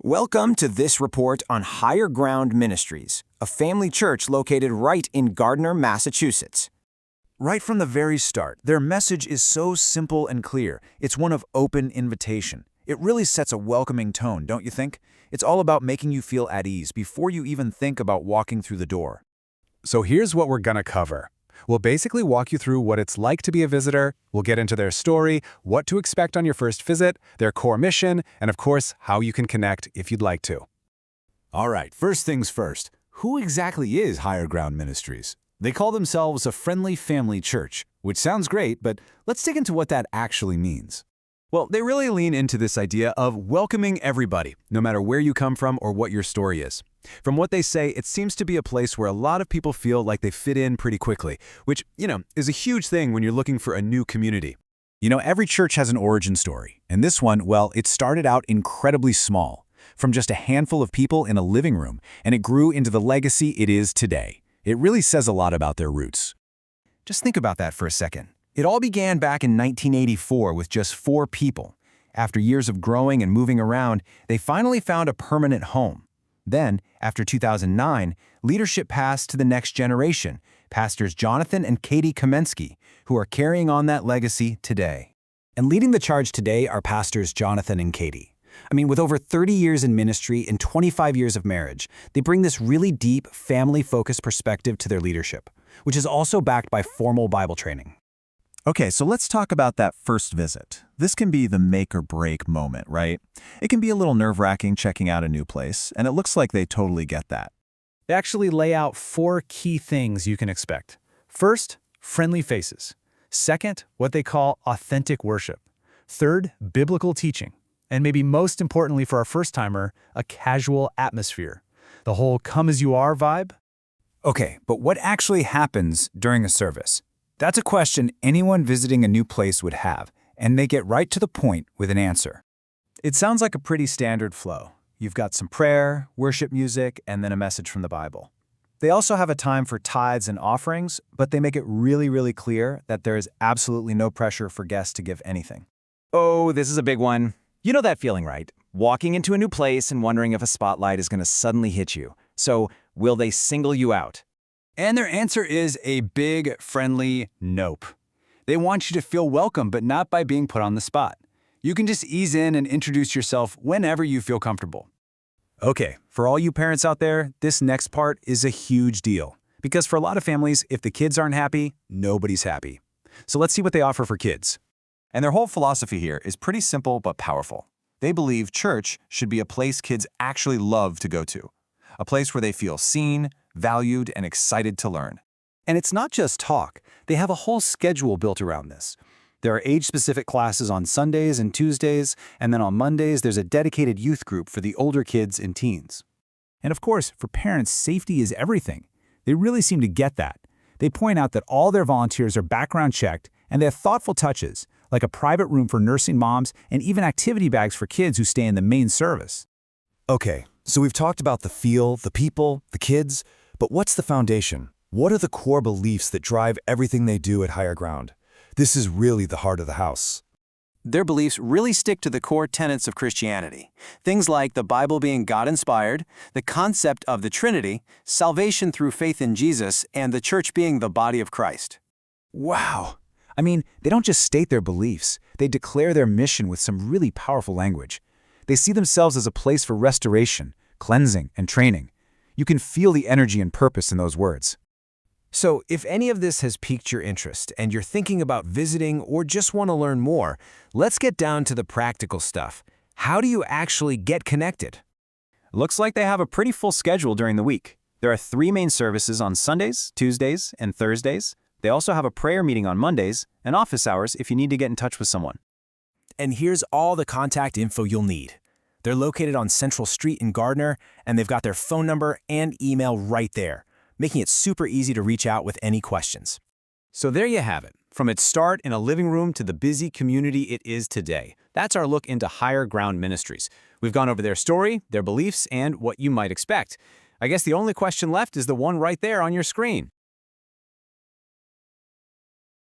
Welcome to this report on Higher Ground Ministries, a family church located right in Gardner, Massachusetts. Right from the very start, their message is so simple and clear. It's one of open invitation. It really sets a welcoming tone, don't you think? It's all about making you feel at ease before you even think about walking through the door. So here's what we're gonna cover. We'll basically walk you through what it's like to be a visitor, we'll get into their story, what to expect on your first visit, their core mission, and of course, how you can connect if you'd like to. All right, first things first. Who exactly is Higher Ground Ministries? They call themselves a friendly family church, which sounds great, but let's dig into what that actually means. Well, they really lean into this idea of welcoming everybody, no matter where you come from or what your story is. From what they say, it seems to be a place where a lot of people feel like they fit in pretty quickly, which, is a huge thing when you're looking for a new community. Every church has an origin story, and this one, well, it started out incredibly small, from just a handful of people in a living room, and it grew into the legacy it is today. It really says a lot about their roots. Just think about that for a second. It all began back in 1984 with just 4 people. After years of growing and moving around, they finally found a permanent home. Then, after 2009, leadership passed to the next generation, pastors Jonathan and Katie Kamensky, who are carrying on that legacy today. And leading the charge today are pastors Jonathan and Katie. With over 30 years in ministry and 25 years of marriage, they bring this really deep, family-focused perspective to their leadership, which is also backed by formal Bible training. Okay, so let's talk about that first visit. This can be the make or break moment, right? It can be a little nerve-wracking checking out a new place, and it looks like they totally get that. They actually lay out 4 key things you can expect. First, friendly faces. Second, what they call authentic worship. Third, biblical teaching. And maybe most importantly for our first-timer, a casual atmosphere. The whole come-as-you-are vibe. Okay, but what actually happens during a service? That's a question anyone visiting a new place would have, and they get right to the point with an answer. It sounds like a pretty standard flow. You've got some prayer, worship music, and then a message from the Bible. They also have a time for tithes and offerings, but they make it really clear that there is absolutely no pressure for guests to give anything. Oh, this is a big one. You know that feeling, right? Walking into a new place and wondering if a spotlight is going to suddenly hit you. So, will they single you out? And their answer is a big, friendly nope. They want you to feel welcome, but not by being put on the spot. You can just ease in and introduce yourself whenever you feel comfortable. Okay, for all you parents out there, this next part is a huge deal. Because for a lot of families, if the kids aren't happy, nobody's happy. So let's see what they offer for kids. And their whole philosophy here is pretty simple but powerful. They believe church should be a place kids actually love to go to. A place where they feel seen, valued, and excited to learn. And it's not just talk. They have a whole schedule built around this. There are age-specific classes on Sundays and Tuesdays, and then on Mondays there's a dedicated youth group for the older kids and teens. And of course, for parents, safety is everything. They really seem to get that. They point out that all their volunteers are background checked, and they have thoughtful touches, like a private room for nursing moms and even activity bags for kids who stay in the main service. Okay, so we've talked about the feel, the people, the kids, but what's the foundation? What are the core beliefs that drive everything they do at Higher Ground? This is really the heart of the house. Their beliefs really stick to the core tenets of Christianity. Things like the Bible being God-inspired, the concept of the Trinity, salvation through faith in Jesus, and the church being the body of Christ. Wow! They don't just state their beliefs, they declare their mission with some really powerful language. They see themselves as a place for restoration, cleansing, and training. You can feel the energy and purpose in those words. So if any of this has piqued your interest and you're thinking about visiting or just want to learn more, let's get down to the practical stuff. How do you actually get connected? Looks like they have a pretty full schedule during the week. There are 3 main services on Sundays, Tuesdays, and Thursdays. They also have a prayer meeting on Mondays and office hours if you need to get in touch with someone. And here's all the contact info you'll need. They're located on Central Street in Gardner, and they've got their phone number and email right there, making it super easy to reach out with any questions. So there you have it. From its start in a living room to the busy community it is today. That's our look into Higher Ground Ministries. We've gone over their story, their beliefs, and what you might expect. I guess the only question left is the one right there on your screen.